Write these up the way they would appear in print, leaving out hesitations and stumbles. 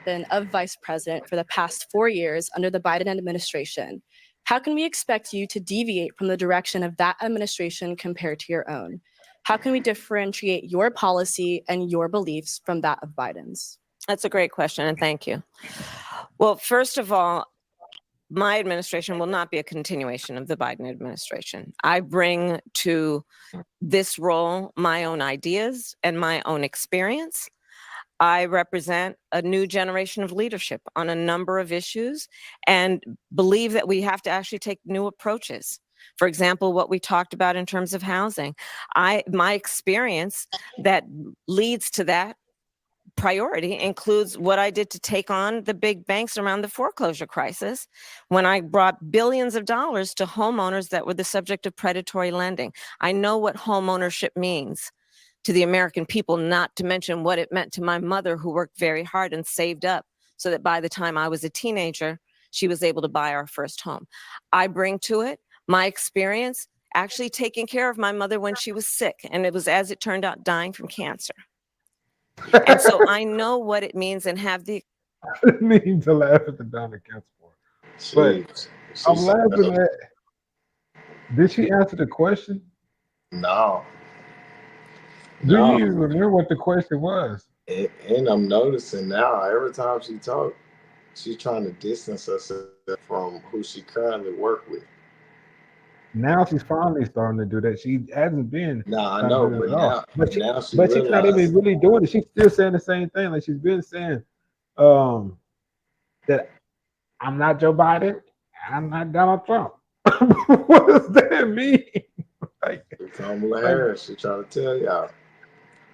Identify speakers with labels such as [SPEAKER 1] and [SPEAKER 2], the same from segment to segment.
[SPEAKER 1] been of vice president for the past 4 years under the Biden administration. How can we expect you to deviate from the direction of that administration compared to your own? How can we differentiate your policy and your beliefs from that of Biden's?
[SPEAKER 2] That's a great question, and thank you. Well, first of all, my administration will not be a continuation of the Biden administration. I bring to this role my own ideas and my own experience. I represent a new generation of leadership on a number of issues and believe that we have to actually take new approaches. For example, what we talked about in terms of housing. My experience that leads to that priority includes what I did to take on the big banks around the foreclosure crisis when I brought billions of dollars to homeowners that were the subject of predatory lending. I know what home ownership means to the American people, not to mention what it meant to my mother, who worked very hard and saved up so that by the time I was a teenager, she was able to buy our first home. I bring to it my experience actually taking care of my mother when she was sick, and it was, as it turned out, dying from cancer. And so I know what it means and have the.
[SPEAKER 3] I didn't mean to laugh at the Donna Cancer part, but I'm laughing at. Did she answer the question?
[SPEAKER 4] No.
[SPEAKER 3] Do you even remember what the question was?
[SPEAKER 4] And I'm noticing now, every time she talks, she's trying to distance herself from who she currently works with.
[SPEAKER 3] Now she's finally starting to do that. She hasn't been.
[SPEAKER 4] No, I know, but now,
[SPEAKER 3] but
[SPEAKER 4] she's
[SPEAKER 3] not even really doing it. She's still saying the same thing. Like she's been saying, that I'm not Joe Biden, I'm not Donald Trump. What does that mean? Like
[SPEAKER 4] Kamala Harris, she trying to tell y'all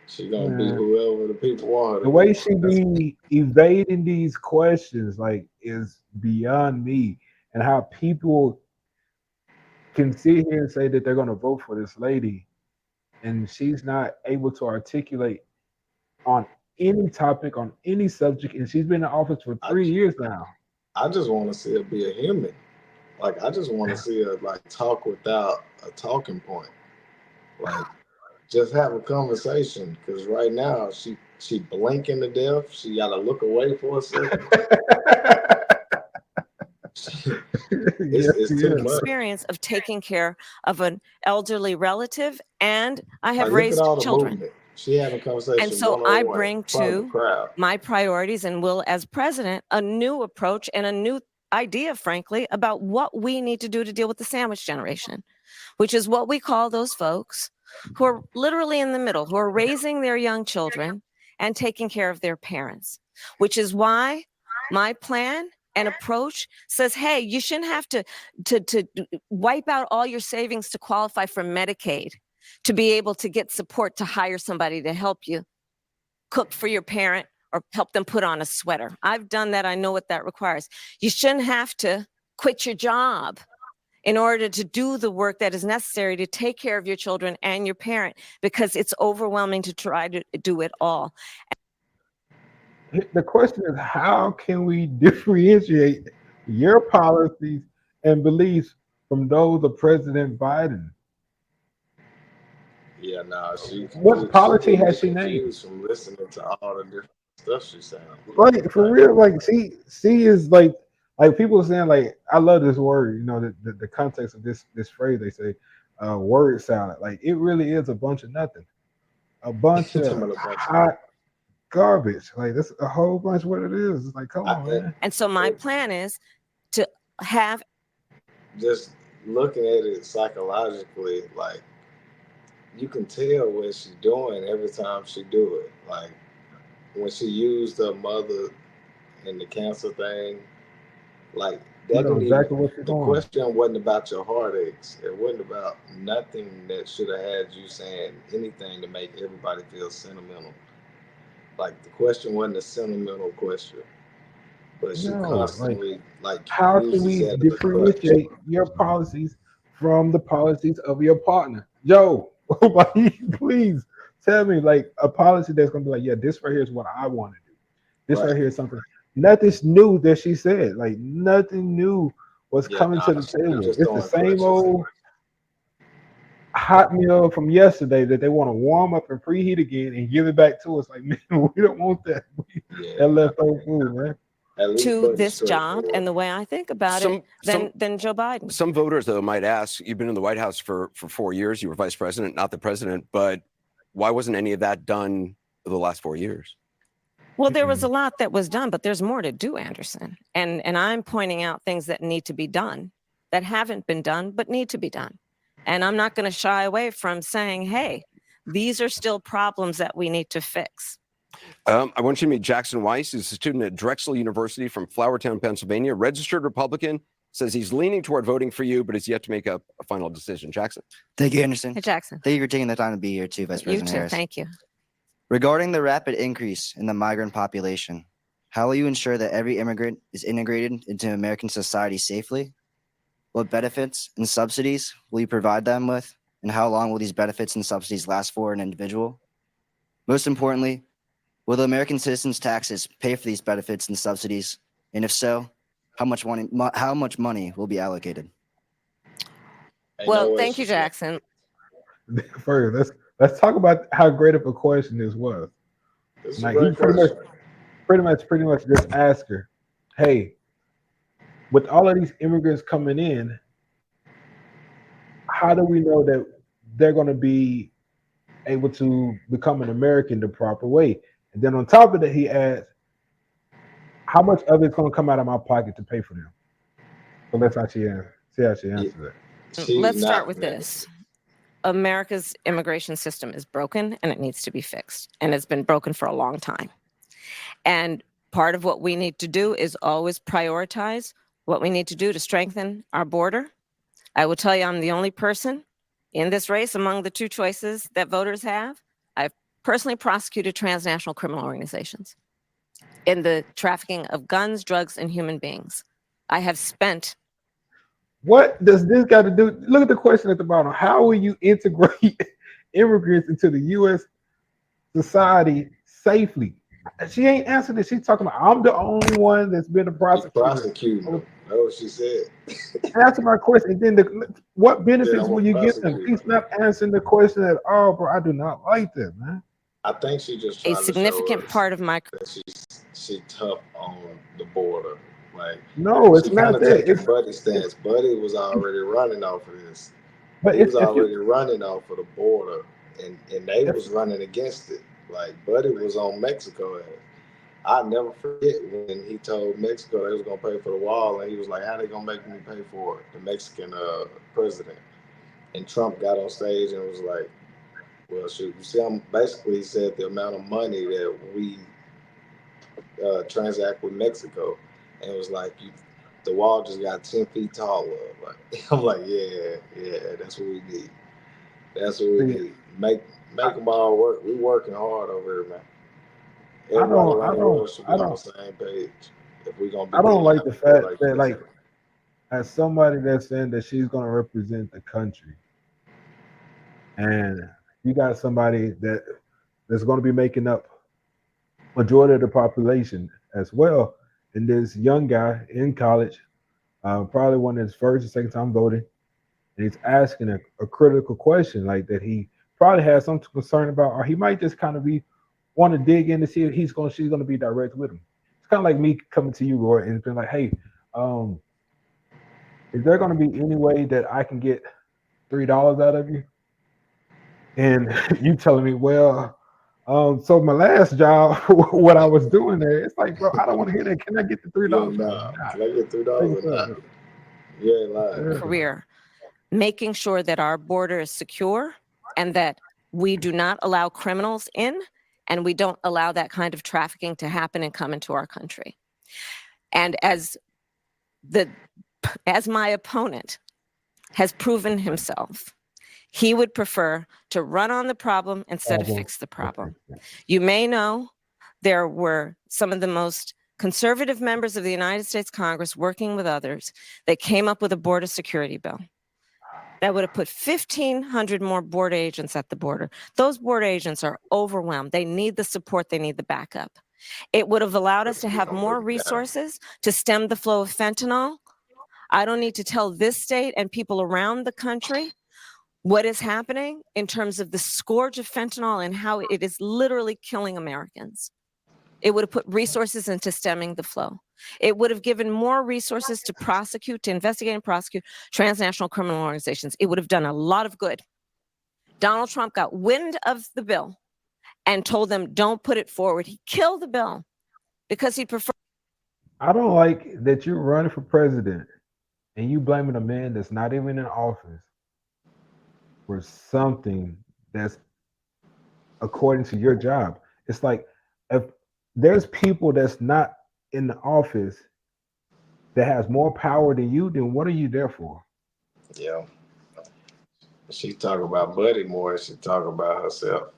[SPEAKER 4] she gonna be whoever the people want.
[SPEAKER 3] The way she be evading these questions, like, is beyond me. And how people can sit here and say that they're going to vote for this lady, and she's not able to articulate on any topic, on any subject, and she's been in office for 3 years now.
[SPEAKER 4] I just want to see her be a human. Like, I just want to see her like talk without a talking point. Like, just have a conversation. Because right now she blinking to death. She got to look away for a second. It's too much.
[SPEAKER 2] Experience of taking care of an elderly relative, and I have raised children.
[SPEAKER 4] She had a conversation,
[SPEAKER 2] and so I bring to my priorities, and will, as president, a new approach and a new idea, frankly, about what we need to do to deal with the sandwich generation, which is what we call those folks who are literally in the middle, who are raising their young children and taking care of their parents, which is why my plan and approach says, hey, you shouldn't have to wipe out all your savings to qualify for Medicaid to be able to get support to hire somebody to help you cook for your parent or help them put on a sweater. I've done that. I know what that requires. You shouldn't have to quit your job in order to do the work that is necessary to take care of your children and your parent, because it's overwhelming to try to do it all.
[SPEAKER 3] The question is, how can we differentiate your policies and beliefs from those of President Biden?
[SPEAKER 4] Yeah, no.
[SPEAKER 3] What policy has she named?
[SPEAKER 4] From listening to all the different stuff she's saying.
[SPEAKER 3] Like, for real, like she is like people are saying, like, I love this word. You know, the context of this phrase. They say, word salad. Like, it really is a bunch of nothing, a bunch of hot garbage. Like, that's a whole bunch of what it is. It's like, come on, man.
[SPEAKER 2] And so my plan is to have,
[SPEAKER 4] just looking at it psychologically, like, you can tell what she's doing every time she do it. Like, when she used her mother in the cancer thing, like, that didn't
[SPEAKER 3] exactly
[SPEAKER 4] even,
[SPEAKER 3] what you're doing.
[SPEAKER 4] The question wasn't about your heartaches. It wasn't about nothing that should have had you saying anything to make everybody feel sentimental. Like, the question wasn't a sentimental question, but she constantly, like,
[SPEAKER 3] how can we differentiate your policies from the policies of your partner? Joe, please tell me, like, a policy that's gonna be like, yeah, this right here is what I want to do. This right here is something. Nothing's new that she said. Like, nothing new was coming to the table. It's the same old hot meal from yesterday that they want to warm up and preheat again and give it back to us. Like, man, we don't want that.
[SPEAKER 4] Yeah,
[SPEAKER 3] That leftover food, man.
[SPEAKER 4] at least
[SPEAKER 2] to
[SPEAKER 4] Buddy's
[SPEAKER 2] this job.
[SPEAKER 4] straightforward.
[SPEAKER 2] And the way I think about it, than Joe Biden.
[SPEAKER 5] Some voters, though, might ask, you've been in the White House for 4 years. You were vice president, not the president. But why wasn't any of that done the last 4 years?
[SPEAKER 2] Well, there was a lot that was done, but there's more to do, Anderson. And I'm pointing out things that need to be done, that haven't been done, but need to be done. And I'm not going to shy away from saying, hey, these are still problems that we need to fix.
[SPEAKER 5] I want you to meet Jackson Weiss. He's a student at Drexel University from Flourtown, Pennsylvania, registered Republican, says he's leaning toward voting for you, but has yet to make a final decision. Jackson.
[SPEAKER 6] Thank you, Anderson.
[SPEAKER 2] Hey, Jackson.
[SPEAKER 6] Thank you for taking the time to be here too, Vice
[SPEAKER 2] You
[SPEAKER 6] President
[SPEAKER 2] too.
[SPEAKER 6] Harris.
[SPEAKER 2] Thank you.
[SPEAKER 6] Regarding the rapid increase in the migrant population, how will you ensure that every immigrant is integrated into American society safely? What benefits and subsidies will you provide them with? And how long will these benefits and subsidies last for an individual? Most importantly, will the American citizens' taxes pay for these benefits and subsidies? And if so, how much money will be allocated?
[SPEAKER 2] Well, thank you, Jackson.
[SPEAKER 3] First, let's talk about how great of a question this was. Like he pretty much just asked her, hey, with all of these immigrants coming in, how do we know that they're going to be able to become an American the proper way? And then on top of that, he asked, how much of it's going to come out of my pocket to pay for them? So let's see how she answers that.
[SPEAKER 2] Let's start with this. America's immigration system is broken and it needs to be fixed. And it's been broken for a long time. And part of what we need to do is always prioritize what we need to do to strengthen our border. I will tell you, I'm the only person in this race among the two choices that voters have. I've personally prosecuted transnational criminal organizations in the trafficking of guns, drugs, and human beings. I have spent.
[SPEAKER 3] What does this got to do? Look at the question at the bottom. How will you integrate immigrants into the U.S. society safely? She ain't answered this. She's talking about, I'm the only one that's been a prosecutor.
[SPEAKER 4] Prosecuting. That's what she said.
[SPEAKER 3] Answer my question. And then what benefits will you give them? She's not answering the question at all, bro. I do not like that, man.
[SPEAKER 4] I think she just
[SPEAKER 2] a significant part of my
[SPEAKER 4] she's tough on the border. Like,
[SPEAKER 3] no, it's not that.
[SPEAKER 4] It's Buddy's stance. Buddy was already running off of this.
[SPEAKER 3] But
[SPEAKER 4] he was already running off of the border, and they was running against it. Like, Buddy was on Mexico. I never forget when he told Mexico they was gonna pay for the wall, and he was like, "How they gonna make me pay for it?" The Mexican president, and Trump got on stage and was like, "Well, shoot, you see, basically he said the amount of money that we transact with Mexico." And it was like, the wall just got 10 feet taller. Like, I'm like, yeah, that's what we need. That's what we need. Make them all work. We working hard over here, man. Everybody around the world should be on the same page. If we're gonna be,
[SPEAKER 3] I don't like the fact that, like, as somebody that's saying that she's gonna represent the country, and you got somebody that's gonna be making up majority of the population as well. And this young guy in college, probably one of his first or second time voting, and he's asking a critical question like that he probably has some concern about, or he might just kind of want to dig in to see if she's going to be direct with him. It's kind of like me coming to you, Roy, and it's been like, hey, is there going to be any way that I can get $3 out of you? And you telling me, well, so my last job, what I was doing there, it's like, bro, I don't want to hear that. Can I get the $3?
[SPEAKER 4] Nah. Can I get $3? Yeah,
[SPEAKER 2] career, making sure that our border is secure and that we do not allow criminals in, and we don't allow that kind of trafficking to happen and come into our country. And as my opponent has proven himself, he would prefer to run on the problem instead of fix the problem. You may know there were some of the most conservative members of the United States Congress working with others that came up with a border security bill that would have put 1,500 more border agents at the border. Those border agents are overwhelmed. They need the support. They need the backup. It would have allowed us to have more resources to stem the flow of fentanyl. I don't need to tell this state and people around the country what is happening in terms of the scourge of fentanyl and how it is literally killing Americans. It would have put resources into stemming the flow. It would have given more resources to prosecute, to investigate and prosecute transnational criminal organizations. It would have done a lot of good. Donald Trump got wind of the bill and told them, don't put it forward. He killed the bill because he preferred.
[SPEAKER 3] I don't like that you're running for president and you blaming a man that's not even in office for something that's according to your job. It's like if there's people that's not in the office that has more power than you, then what are you there for?
[SPEAKER 4] Yeah. She talk about Buddy more than she talk about herself.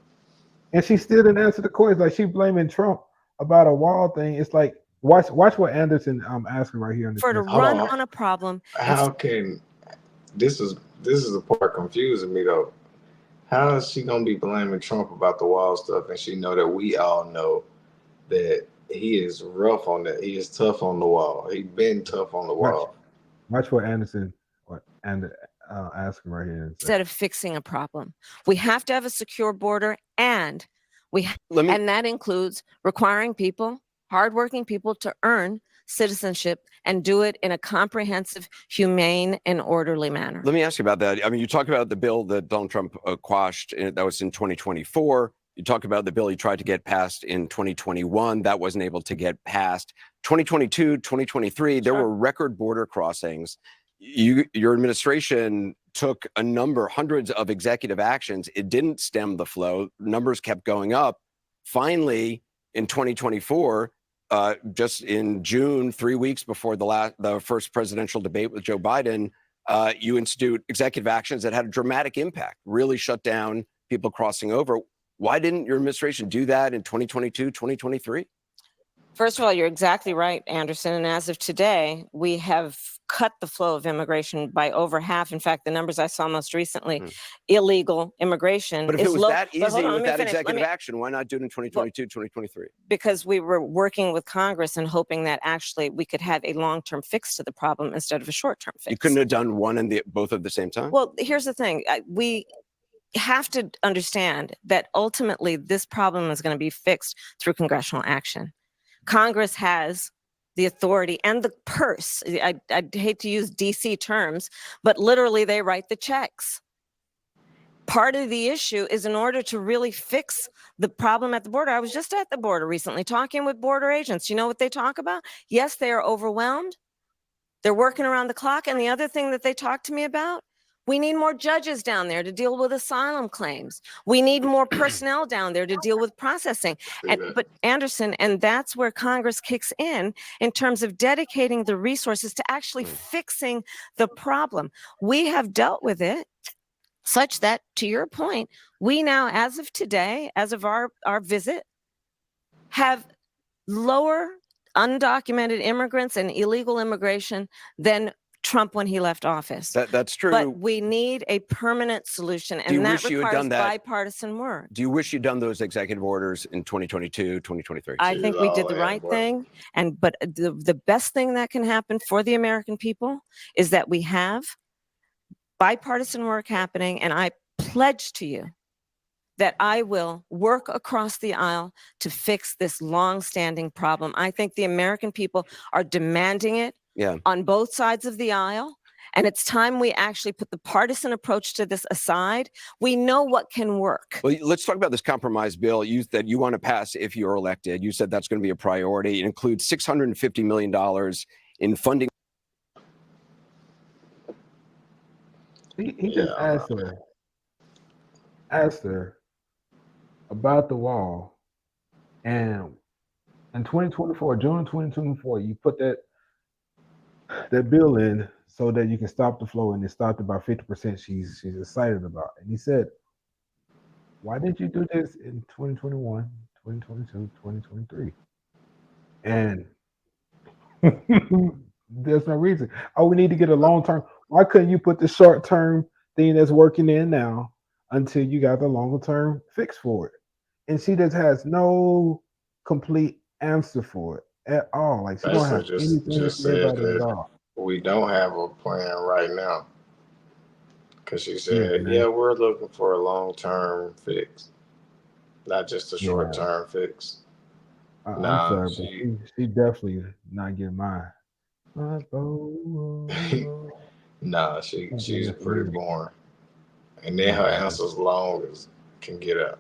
[SPEAKER 3] And she still didn't answer the question. Like she blaming Trump about a wall thing. It's like watch what Anderson asking right here.
[SPEAKER 2] For to run on a problem.
[SPEAKER 4] How can this is the part confusing me though. How is she gonna be blaming Trump about the wall stuff and she know that we all know that he is rough on that. He is tough on the wall. He been tough on the wall.
[SPEAKER 3] Watch what Anderson asking right here.
[SPEAKER 2] Instead of fixing a problem, we have to have a secure border, and and that includes requiring people, hardworking people, to earn citizenship and do it in a comprehensive, humane, and orderly manner.
[SPEAKER 5] Let me ask you about that. I mean, you talk about the bill that Donald Trump quashed. That was in 2024. You talk about the bill he tried to get passed in 2021. That wasn't able to get passed. 2022, 2023, there were record border crossings. Your administration took hundreds of executive actions. It didn't stem the flow. Numbers kept going up. Finally, in 2024, just in June, 3 weeks before the first presidential debate with Joe Biden, you institute executive actions that had a dramatic impact, really shut down people crossing over. Why didn't your administration do that in 2022, 2023?
[SPEAKER 2] First of all, you're exactly right, Anderson. And as of today, we have cut the flow of immigration by over half. In fact, the numbers I saw most recently, illegal immigration.
[SPEAKER 5] But if it was that easy with that executive action, why not do it in 2022, 2023?
[SPEAKER 2] Because we were working with Congress and hoping that actually we could have a long-term fix to the problem instead of a short-term fix.
[SPEAKER 5] You couldn't have done one and both at the same time?
[SPEAKER 2] Well, here's the thing. We have to understand that ultimately this problem is going to be fixed through congressional action. Congress has the authority and the purse. I'd hate to use DC terms, but literally they write the checks. Part of the issue is in order to really fix the problem at the border. I was just at the border recently talking with border agents. You know what they talk about? Yes, they are overwhelmed. They're working around the clock. And the other thing that they talk to me about, we need more judges down there to deal with asylum claims. We need more personnel down there to deal with processing. But Anderson, and that's where Congress kicks in terms of dedicating the resources to actually fixing the problem. We have dealt with it such that, to your point, we now, as of today, as of our visit, have lower undocumented immigrants and illegal immigration than Trump when he left office.
[SPEAKER 5] That's true.
[SPEAKER 2] But we need a permanent solution, and that requires bipartisan work.
[SPEAKER 5] Do you wish you'd done those executive orders in 2022, 2023?
[SPEAKER 2] I think we did the right thing. But the best thing that can happen for the American people is that we have bipartisan work happening, and I pledge to you that I will work across the aisle to fix this long-standing problem. I think the American people are demanding it. On both sides of the aisle. And it's time we actually put the partisan approach to this aside. We know what can work.
[SPEAKER 5] Well, let's talk about this compromise bill that you want to pass if you're elected. You said that's going to be a priority. It includes $650 million in funding.
[SPEAKER 3] He just asked her about the wall. And in 2024, June 2024, you put that bill in so that you can stop the flow, and it stopped about 50%. She's excited about. And he said, why didn't you do this in 2021, 2022, 2023? And there's no reason. Oh, we need to get a long-term. Why couldn't you put the short-term thing that's working in now until you got the longer-term fix for it? And she just has no complete answer for it at all. Like she don't have anything to say about it at all.
[SPEAKER 4] We don't have a plan right now. Because she said, we're looking for a long-term fix, not just a short-term fix.
[SPEAKER 3] I'm
[SPEAKER 4] Nah,
[SPEAKER 3] sorry, but she definitely not getting mine. My boy.
[SPEAKER 4] nah, she's pretty boring. And then her answers long as can get up.